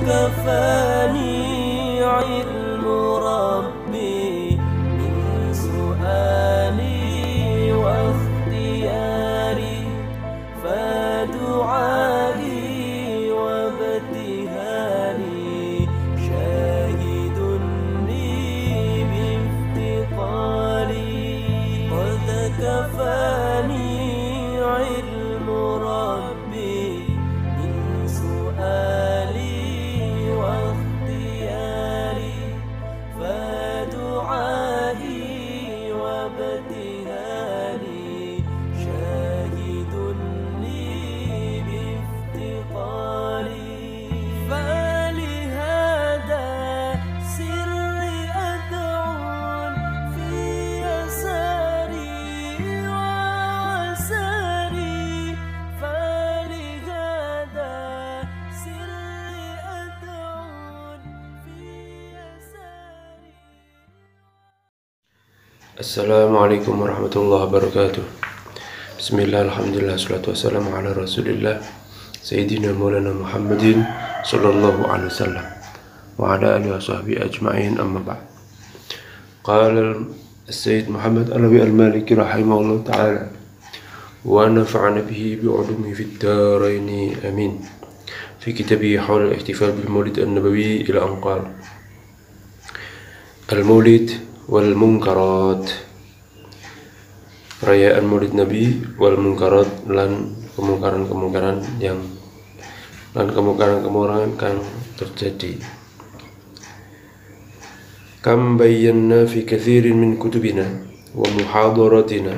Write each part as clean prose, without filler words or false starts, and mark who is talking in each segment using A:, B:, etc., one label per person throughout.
A: كفاني علم ربي من سؤالي واختياري، فدعائي وابتهالي شاهد لي بافتقاري. قد كفاني علم ربي من سؤالي واختياري، فدعائي وابتهالي شاهد لي بافتقاري. فلهذا سري أدعو في يساري وعساري، فلهذا سري أدعو في يساري.
B: Assalamualaikum warahmatullahi wabarakatuh. Bismillah, alhamdulillah, salatu wassalamu ala rasulillah Sayyidina Maulana Muhammadin sallallahu alaihi wasallam wa ala alihi wa sahbihi ajma'in, amma ba'd. Qala Sayyid Muhammad Alawi al-Maliki rahimahullah ta'ala wa nafa'ana bihi bi'ulumihi fid daraini amin. Fi kitabihi hawla al-ihtifal bil maulid an-nabawi ila an qala al-maulid wal munkarat, perayaan maulid nabi, wal munkarat, lan kemungkaran-kemungkaran kang terjadi. Kam bayyana fi kathirin min kutubina wa muhadaratina.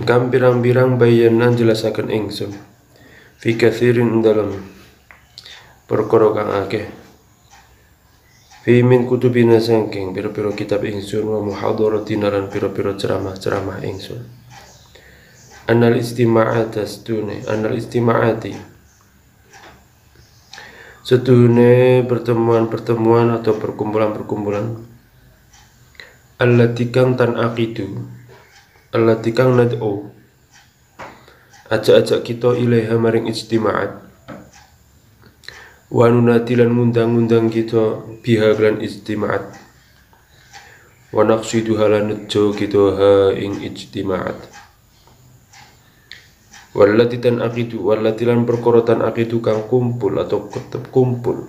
B: Kam pirang-pirang bayyana jelasaken ingsun fi kathirin dalam perkara kang akeh, fi min kutubina saking pira-pira kitab ingsun, wa muhadaratina lan pira-pira ceramah-ceramah ingsun. Anal istima'at astune, anal istima'ati setune pertemuan-pertemuan atau perkumpulan-perkumpulan, allati kang tan aqidu, allati kang nad'u ajak-ajak kita ilaiha maring istima'at, wa nunati lan ngundang-undang kita biha lan istima'at, wa naqsidu halanejo kita ha ing ijtima'at. Wallati tan aqidu, wallati lan perkara tan aqidu kang kumpul atau kumpul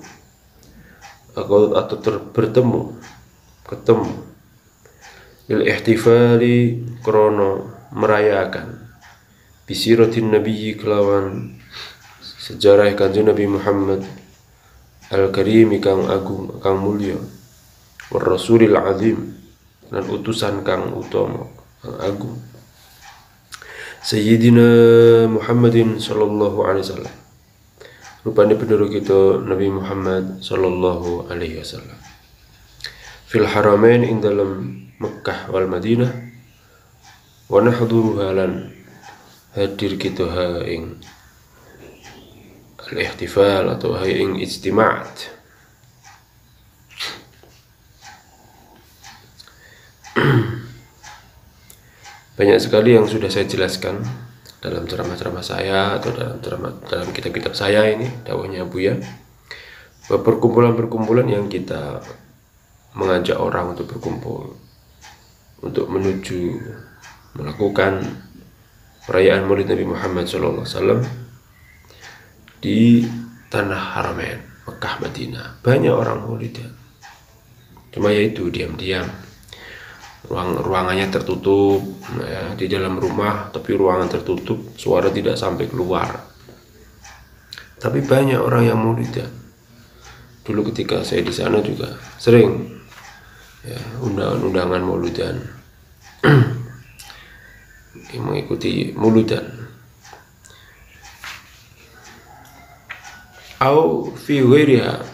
B: atau bertemu, ketemu, lil ihtifali krono merayakan bisiratin nabiyyi kelawan sejarah kanjeng Nabi Muhammad al-karimi kang agung, kang mulya, war rasulil azim lan utusan kang utama, kang agung, Sayyidina Muhammadin sallallahu alaihi wasallam, rupane penduduk kita Nabi Muhammad sallallahu alaihi wasallam, fil haramain ing dalam Mekkah wal Madinah, wa nahduruha lan hadir kita ha ing al-ihtifal atau ha ing ijtima'at. Banyak sekali yang sudah saya jelaskan dalam ceramah-ceramah saya atau dalam kitab-kitab saya ini, dakwahnya Buya, bahwa perkumpulan-perkumpulan yang kita mengajak orang untuk berkumpul untuk menuju melakukan perayaan Maulid Nabi Muhammad SAW di tanah Haramain, Mekah, Madinah. Banyak orang Maulidan, cuma yaitu diam-diam, ruangannya tertutup, ya, di dalam rumah tapi ruangan tertutup, suara tidak sampai keluar. Tapi banyak orang yang Maulidan. Dulu ketika saya di sana juga sering, ya, undangan-undangan Maulidan, mengikuti Maulidan. Au fi ghairiha,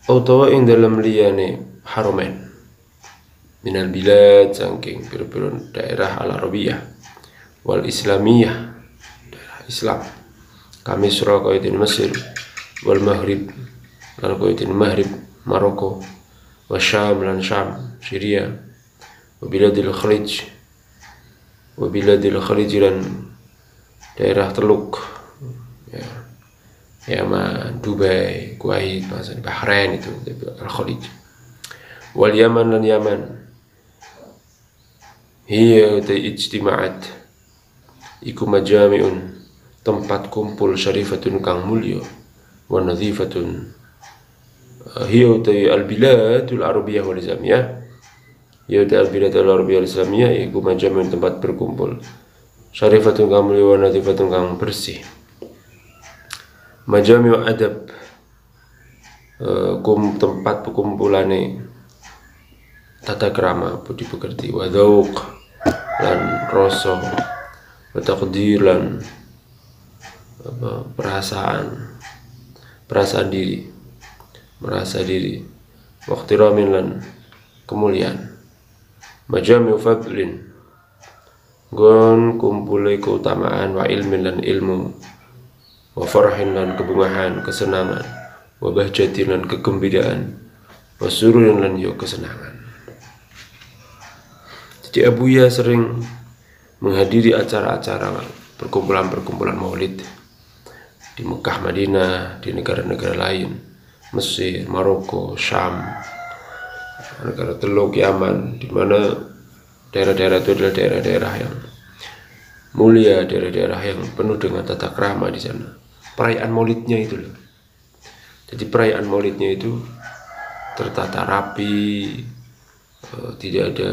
B: atau ing dalam liyane Haramain, minal bilad saking pira-pira daerah al-arabiyah wal islamiyah, daerah Islam, kami Misra kaya di Mesir, wal Maghrib lan kaya di Maghrib Maroko, wa Syam lan Syam Syria, wa biladil Khalij lan daerah Teluk ya, Yaman, Dubai, Kuwait, Bahrain itu Al-Khalij. Wal Yaman lan Yaman hiya ijtima'at iku majami'un tempat kumpul syarifatun kang mulya wa nadhifatun hiya al-biladul arabiyyah wal islamiyah hiya al-biladul arabiyyah wal islamiyah iku majami'un tempat berkumpul syarifatun kang mulya wa nadhifatun kang bersih. Majami'u adab tempat perkumpulane tata krama budi pekerti wa dzauq lan rasa wa taqdir lan perasaan diri merasa diri wa ihtiramin lan kemuliaan. Majami'u fadlin gon kumpule keutamaan wa ilmin lan ilmu wa farahin lan kebungahan kesenangan wa bahjatin lan kegembiraan wa sururin lan yo kesenangan. Jadi Abuya sering menghadiri acara-acara perkumpulan-perkumpulan maulid di Mekah, Madinah, di negara-negara lain, Mesir, Maroko, Syam, negara Teluk, Yaman, di mana daerah-daerah itu adalah daerah-daerah yang mulia, daerah-daerah yang penuh dengan tata krama di sana. Perayaan maulidnya itu loh. Jadi perayaan maulidnya itu tertata rapi, tidak ada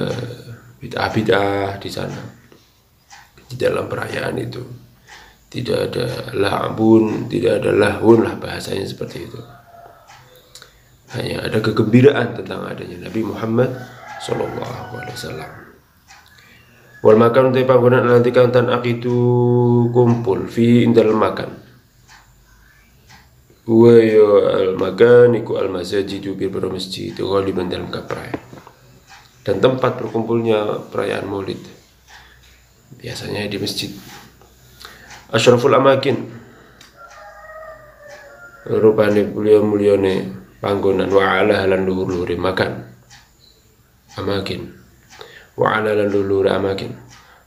B: bid'ah-bid'ah di sana. Di dalam perayaan itu tidak ada la'bun, tidak ada lahun lah bahasanya seperti itu. Hanya ada kegembiraan tentang adanya Nabi Muhammad SAW. Wal makan utai panggonan nanti kang tan akitu kumpul fi indal makan. Wa al makan iku al masajidu bi masjid ghaliban dalam kaprai. Dan tempat berkumpulnya perayaan Maulid biasanya di masjid. Asyraful amakin rupane mulia-muliane panggonan wa ala lan luhur-luhure makan amakin wa ala lan luhur amakin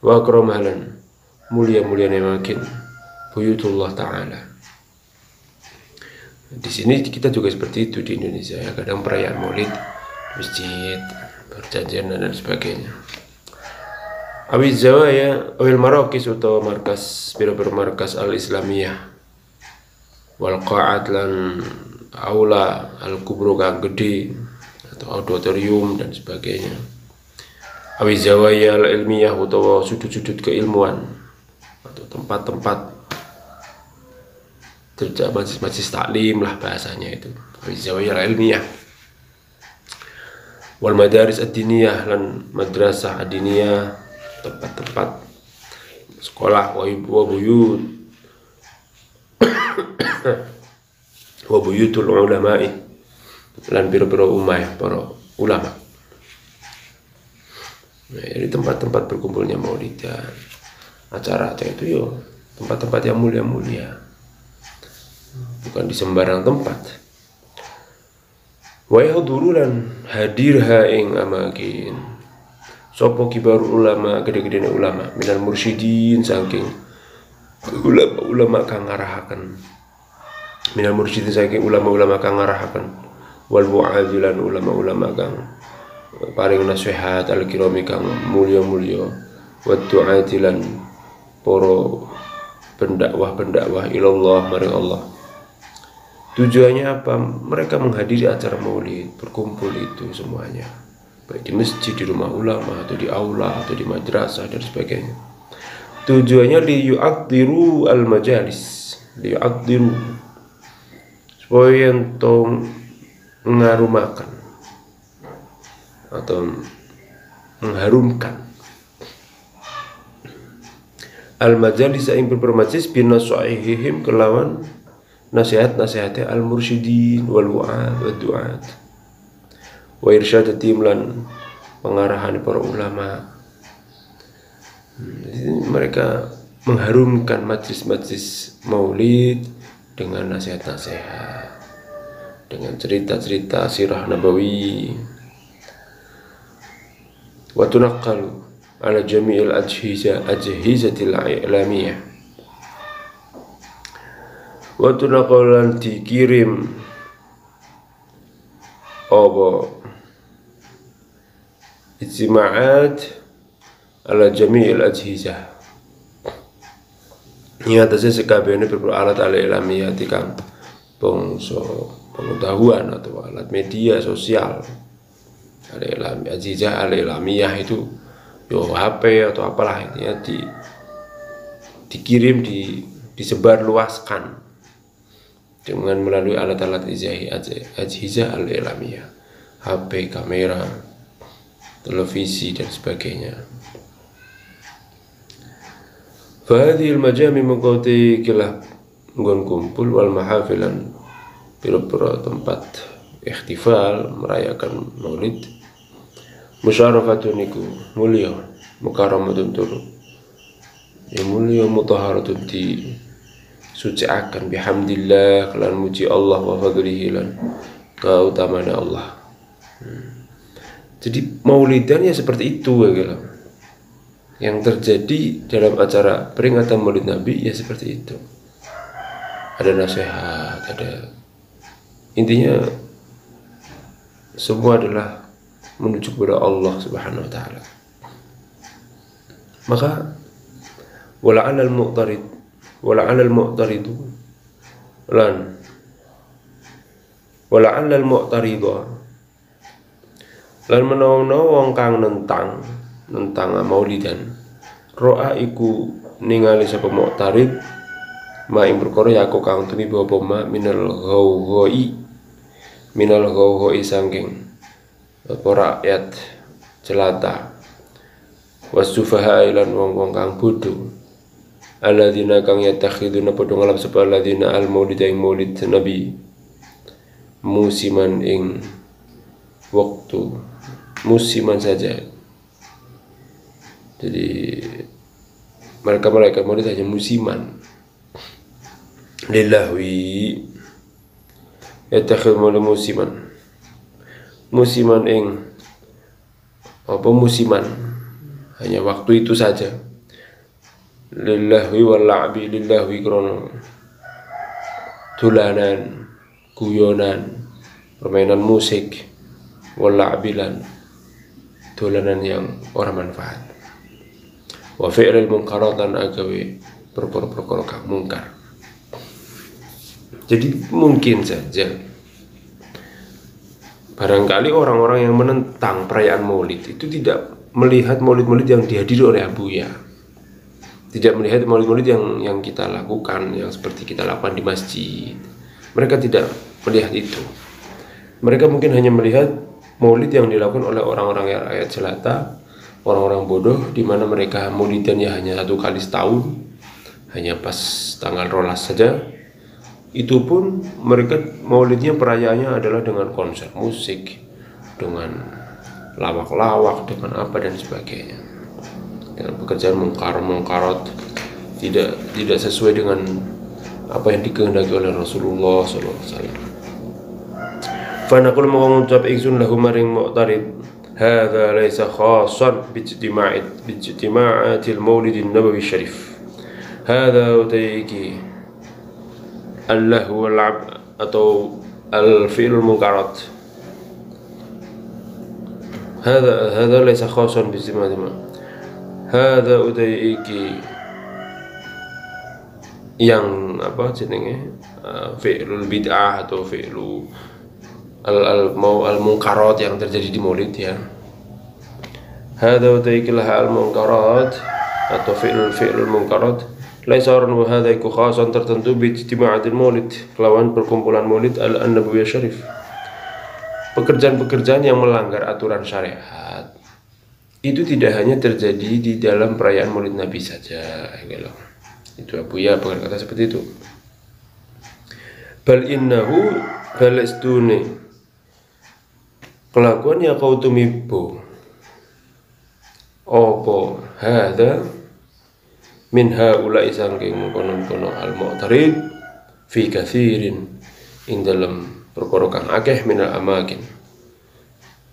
B: wa akramalan mulia-muliane makin buyutullah ta'ala. Di sini kita juga seperti itu di Indonesia ya, kadang perayaan Maulid masjid perjanjian dan sebagainya. Awi zawaya awil marakis atau markas biro-biro markas al-islamiyah wal qa'at lan aula al-kubro kang gede atau auditorium dan sebagainya. Awi zawaya al-ilmiyah atau sudut-sudut keilmuan atau tempat-tempat terjadi majlis taklim lah bahasanya itu. Awi zawaya al-ilmiyah wal madaris ad-diniyah lan madrasah ad-diniyah tempat-tempat sekolah wa buyut wa buyutul ulama'i lan biro-biro umah para ulama. Nah, jadi tempat-tempat berkumpulnya maulid dan acara-acara itu yo tempat-tempat yang mulia-mulia, bukan di sembarang tempat. Wa yahdurulan hadirha ing amakin sapa kibar ulama gede-gedene ulama minal mursyidin saking ulama-ulama kang ngarahaken minal mursyidin saking ulama-ulama kang ngarahaken wal mu'adzilan ulama-ulama kang paring nasihat al-kirami kang mulya-mulya wa du'atilan para pendakwah ilallah maring Allah. Tujuannya apa? Mereka menghadiri acara maulid, berkumpul itu semuanya, baik di masjid, di rumah ulama, atau di aula, atau di madrasah dan sebagainya. Tujuannya liyu'addiru al-majalis, liyu'addiru supaya entong ngarumakan atau mengharumkan al-majalis yang bermajlis binasa'ihim kelawan nasihat-nasihatnya al-mursyidin wal wa'ad wa du'at wa irsyadatihim lan pengarahan para ulama. Mereka mengharumkan majlis-majlis maulid dengan nasihat-nasihat, dengan cerita-cerita sirah nabawi. Wa tunaqqalu ala jami'il ajhizatil i'lamiyah wa tunaqalan dikirim apa ijtima'at ala jami'il ajhizah ing atase sekabehane alat al-ilmiyah kang bangsa pengetahuan atau alat media sosial. Ajhizah al-ilmiyah itu yo HP atau apalah, intinya dikirim, disebar luaskan dengan melalui alat-alat ajhizah al-ilmiyah, HP, kamera, televisi dan sebagainya. Fahadhil majami mengkoti kilah nggon kumpul wal mahafilan pira-pira tempat ihtifal merayakan maulid musyarafatun iku mulia mukaramatun turu ya mulia mutahharatun di suciakan bihamdillah kelan muji Allah wa fadlihi lan keutamaan Allah. Jadi maulidan ya seperti itu ya gitu. Yang terjadi dalam acara peringatan Maulid Nabi ya seperti itu. Ada nasihat, ada intinya semua adalah menuju kepada Allah Subhanahu wa taala. Maka wala 'alal mu'taridu lan wala 'alal mu'taridu lan menawa wong kang nentang maulidan ro'a iku ningali sapa mu'tarid ma ing perkara ya aku kang tumi apa ma minal ghawghoi sangking apa rakyat jelata wasufaha ilan wong-wong kang bodho alladzina kang yatakhiduna padha ngalap sapa alladzina al maulid ing maulid nabi musiman ing waktu musiman saja. Jadi mereka maulid hanya musiman lillahi yatakhid maulid musiman ing apa musiman hanya waktu itu saja lillahi wal la'bi lillahi krono tulanan guyonan permainan musik wal la'bilan tulanan yang ora manfaat wa fi'lil munkaratan agawe perkara-perkara kang mungkar. Jadi mungkin saja barangkali orang-orang yang menentang perayaan maulid itu tidak melihat maulid-maulid yang dihadiri oleh Abuya, tidak melihat maulid-maulid yang kita lakukan, yang seperti kita lakukan di masjid. Mereka tidak melihat itu. Mereka mungkin hanya melihat maulid yang dilakukan oleh orang-orang yang rakyat jelata, orang-orang bodoh, di mana mereka maulidan ya hanya 1 kali setahun, hanya pas tanggal 12 saja. Itu pun mereka maulidnya perayaannya adalah dengan konser musik, dengan lawak-lawak, dengan apa dan sebagainya, dengan pekerjaan mungkarat tidak sesuai dengan apa yang dikehendaki oleh Rasulullah SAW. Fanaqul mengucap ingsun lahu maring mu'tarid hadza laisa khassan bijtima'atil maulidin nabawi syarif. Hadza utaiki Allah wal atau al-fi'lul munkarat. Hadza laysa khassan bi istima'ati. Hadza utaiki yang apa jenenge fi'lul bid'ah atau fi'lu al-munkarat yang terjadi di maulid ya. Hadza utaiki al-munkarat atau fi'lul munkarat laisa wa hadza iku khasan tertentu bi ijtima'atil maulid kelawan perkumpulan maulid al-nabawiyah syarif. Pekerjaan-pekerjaan yang melanggar aturan syariat itu tidak hanya terjadi di dalam perayaan maulid Nabi saja gitu. Itu Abuya berkata seperti itu. Bal innahu balastuni kelakuan ya kau tumibo opo hadza min haula'i sangking kono-kono al-mu'tarid fi katsirin ing dalam perkara kang akeh minal amakin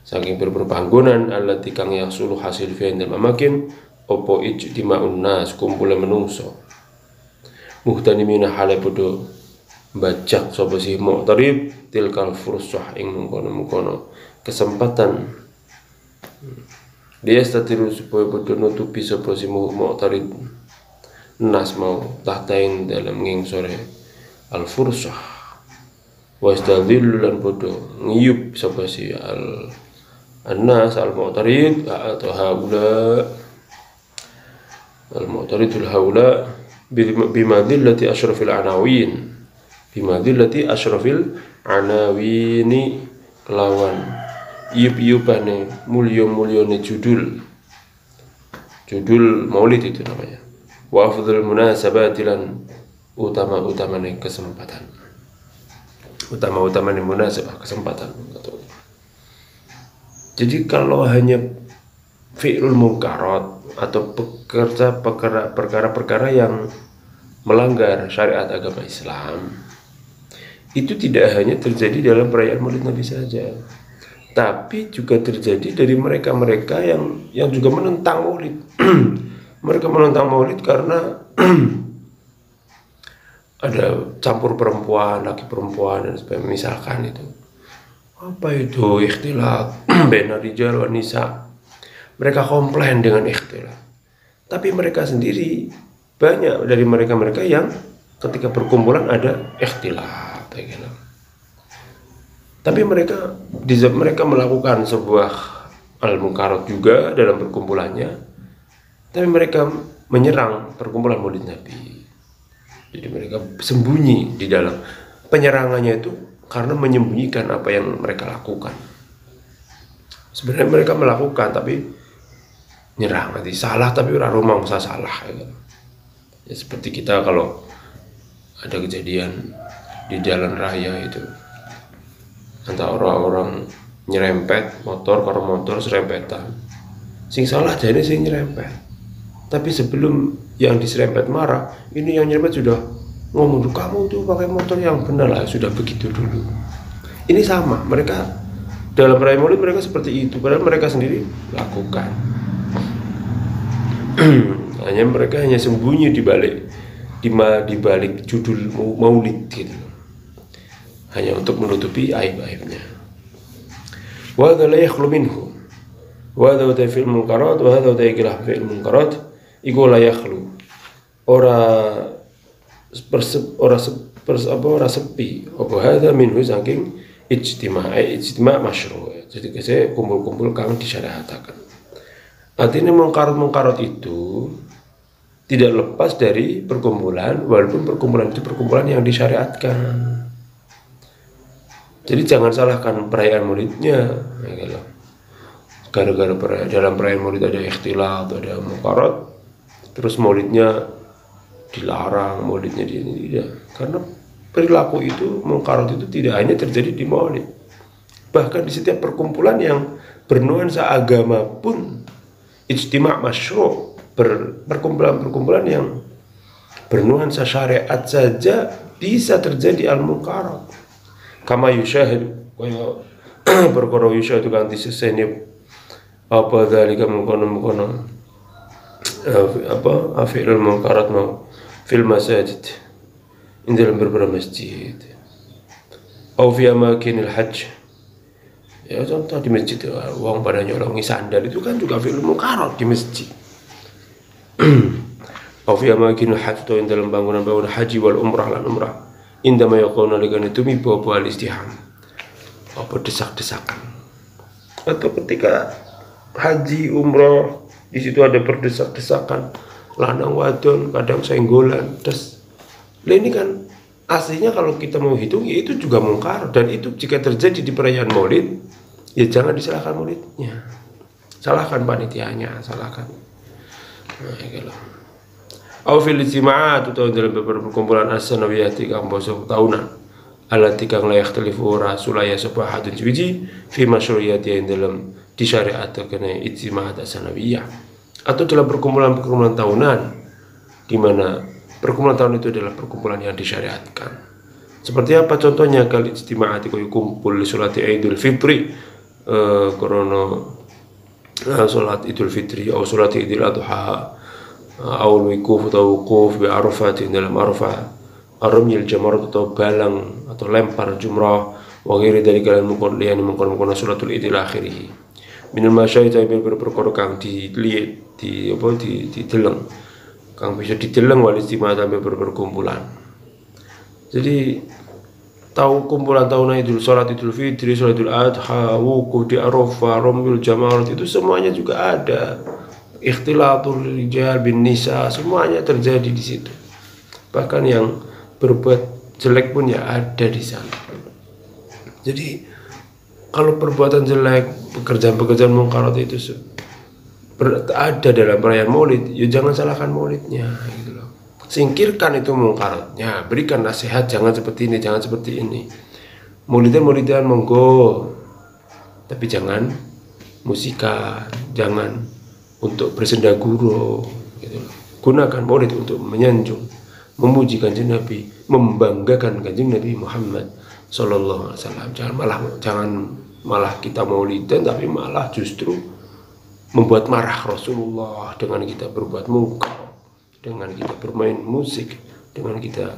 B: saking berpanggonan allati kang yasulu hasil fi dalam amakin opo ijtima'un nas kumpulan menungso muhtanimina hale podo bajak sapa si Mu'tarib tilkal fursah ing mengkono kesempatan dia statiru supaya bodoh nutupi sapa si Mu'tarib nas mau tahtain dalam nging sore al fursah wastadillu lan bodoh ngiyup sapa si An-nas al-mu'tarid atau haula al-mu'taridul haula bimadillati asyrafil anawin anawini kelawan iyup-iyupane mulya-mulyane judul maulid itu namanya wa afdhal munasabatilan utama-utamane kesempatan utama-utamane munasabah kesempatan. Jadi kalau hanya fi'lul munkarat atau perkara-perkara yang melanggar syariat agama Islam itu tidak hanya terjadi dalam perayaan Maulid Nabi saja, tapi juga terjadi dari mereka-mereka yang juga menentang Maulid. Mereka menentang Maulid karena ada campur perempuan, laki perempuan dan sebagainya misalkan itu. Apa itu ikhtilat baina rijal wa nisa? Mereka komplain dengan ikhtilat. Tapi mereka sendiri banyak dari mereka yang ketika berkumpulan ada ikhtilat gitu. Tapi mereka melakukan sebuah al-munkarat juga dalam perkumpulannya. Tapi mereka menyerang perkumpulan Maulid Nabi. Jadi mereka sembunyi di dalam penyerangannya itu karena menyembunyikan apa yang mereka lakukan. Sebenarnya mereka melakukan tapi nyerang nanti salah tapi ora rumangsa salah ya. Ya seperti kita kalau ada kejadian di jalan raya itu antara orang-orang nyerempet motor karo motor serempetan. Sing salah jadi sing nyerempet. Tapi sebelum yang diserempet marah, ini yang nyerempet sudah ngomong, kamu tuh pakai motor yang benar lah, sudah begitu dulu. Ini sama, mereka dalam perayaan Maulid mereka seperti itu, padahal mereka sendiri lakukan. Mereka hanya sembunyi di balik judul Maulid gitu, hanya untuk menutupi aib-aibnya. Wa hadza la yakhlu minhu, wa hadza fil munkarat, wa hadza ikhtilaf fil munkarat, iku la yakhlu. Ora sepi apa hadza minhu saking ijtima' masyru'. Jadi kese kumpul-kumpul kang disyariataken. Artinya mungkarat itu tidak lepas dari perkumpulan walaupun perkumpulan itu perkumpulan yang disyariatkan. Jadi jangan salahkan perayaan Maulidnya gitu. Gara-gara dalam perayaan Maulid ada ikhtilat, ada mungkarat, terus Maulidnya dilarang, Maulidnya tidak. Karena perilaku itu, mungkarat itu tidak hanya terjadi di Maulid. Bahkan di setiap perkumpulan yang bernuansa agama pun ijtima' masyru', perkumpulan-perkumpulan yang bernuansa syariat saja bisa terjadi al-mungkarat. Kama yusyahid kaya perkara yusyahid kan diseseni apa dzalika mungkono apa afilul mungkarat mau fil masajid in dalam beberapa masjid atau fi amakinil hajj. Ya contoh di masjid uang pada nyolongi sandal itu kan juga fi'il munkarat di masjid. Atau fi amakinil hajj atau dalam bangunan-bangunan haji wal umrah lan umrah indama yaquna likan itu mibawa istiham apa desak-desakan. Atau ketika haji umrah di situ ada berdesak-desakan lanang wadon kadang senggolan terus. Ini kan aslinya kalau kita mau hitung ya itu juga mungkar, dan itu jika terjadi di perayaan Maulid ya jangan disalahkan Maulidnya, salahkan panitianya, salahkan. Nah, gitu. Au fil ijtima'at atau dalam beberapa perkumpulan as-sanawiyah kang basa tahunan alati kang la yakhtalifu rasulaya sapa hadun suci fi masyru'iyati dalam disyariatkan ijtima'at as-sanawiyah atau dalam perkumpulan-perkumpulan tahunan di mana perkumpulan tahun itu adalah perkumpulan yang disyariatkan. Seperti apa contohnya? Kali ijtima'ati koyo kumpul di salat Idul Fitri krono salat Idul Fitri atau salat Idul Adha atau wukuf bi Arafah dalam Arafah ar-ramyil jamarat atau balang atau lempar jumrah, wa ghairi dzalika lan mungkon suratul idil akhirih. Minal masyayikh perkara kang dilihat dideleng, kang bisa dideleng wal istimewa sampai berkumpulan. Jadi tahu kumpulan tahunan Idul Salat, Idul Fitri, Salat Idul Adha, wukuf di Arafah, ramyul jamarat, itu semuanya juga ada. Ikhtilatul rijal bin nisa, semuanya terjadi di situ. Bahkan yang berbuat jelek pun ya ada di sana. Jadi kalau perbuatan jelek, pekerjaan-pekerjaan mungkarat itu ada dalam perayaan Maulid, ya jangan salahkan Maulidnya gitu loh. Singkirkan itu mungkaratnya, berikan nasihat, jangan seperti ini, jangan seperti ini. Maulidan monggo, tapi jangan musikan, jangan untuk bersendaguro gitu loh. Gunakan Maulid untuk menyanjung, memuji Kanjeng Nabi, membanggakan Kanjeng Nabi Muhammad sallallahu alaihi wasallam. Jangan malah kita maulidan tapi malah justru membuat marah Rasulullah dengan kita berbuat mungkar, dengan kita bermain musik, dengan kita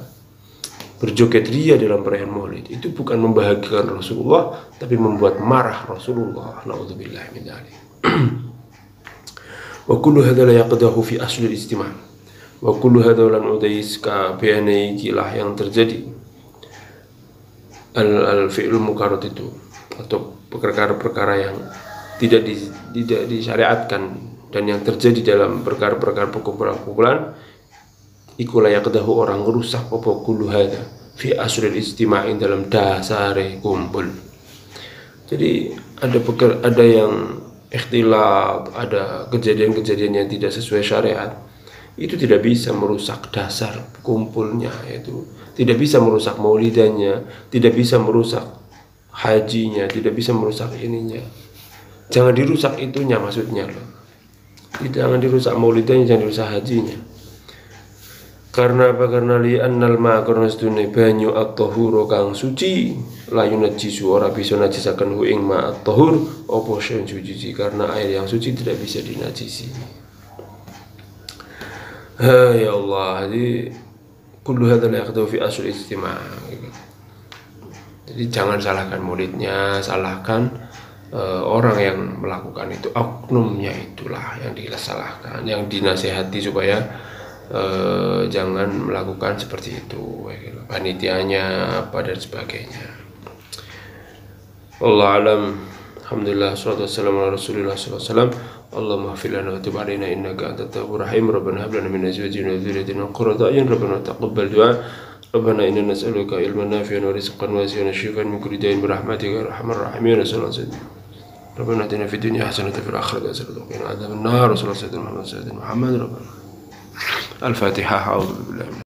B: berjoget ria dalam perayaan Maulid. Itu bukan membahagiakan Rasulullah tapi membuat marah Rasulullah. Nauzubillah min dzalik. Wa kullu hadza la yaqdahu fi asli al-istima'. Wa kullu hadza lan udais ka bi'anai kilah yang terjadi al-fi'l mukarrat itu, atau perkara-perkara yang tidak disyariatkan dan yang terjadi dalam perkara-perkara perkumpulan iku layak kedahu orang merusak apa kullu hadza fi asril istima'in, dalam dasar kumpul. Jadi ada yang ikhtilat, ada kejadian-kejadian yang tidak sesuai syariat, itu tidak bisa merusak dasar kumpulnya, yaitu tidak bisa merusak maulidannya, tidak bisa merusak hajinya, tidak bisa merusak ininya. Jangan dirusak itunya maksudnya loh. Jangan dirusak maulidannya, jangan dirusak hajinya. Karena apa? Karena li'annal ma karena sedune banyu at-tahuru kang suci, la yunajjisu ora bisa najisaken hu ing ma at-tahur apa sing suci, karena air yang suci tidak bisa dinajisi. Ya Allah, jadi kullu hadza la yaqdu fi asl istima'. Jadi jangan salahkan muridnya, salahkan orang yang melakukan itu, oknumnya itulah yang disalahkan, yang dinasehati supaya jangan melakukan seperti itu, panitianya apa dan sebagainya. Allah alam. Alhamdulillah, salatu wassalamu ala Rasulillah sallallahu alaihi wasallam. Allahumma ighfir lana wa tub alaina innaka antat tawwabur rahim. Rabbana hab lana min azwajina wa dhurriyyatina qurrata a'yun. Rabbana taqabbal du'a. Rabbana inna nas'aluka ilman nafi'an wa rizqan wasi'an wa shifaan min kulli da'in bi rahmatika ya arhamar rahimin. Sallallahu alaihi wasallam. Rabbana atina fid dunya hasanatan wa fil akhirati hasanatan wa qina adzaban nar. Sallallahu alaihi wasallam. Muhammad Rabbana. Al-Fatihah. A'udzu billahi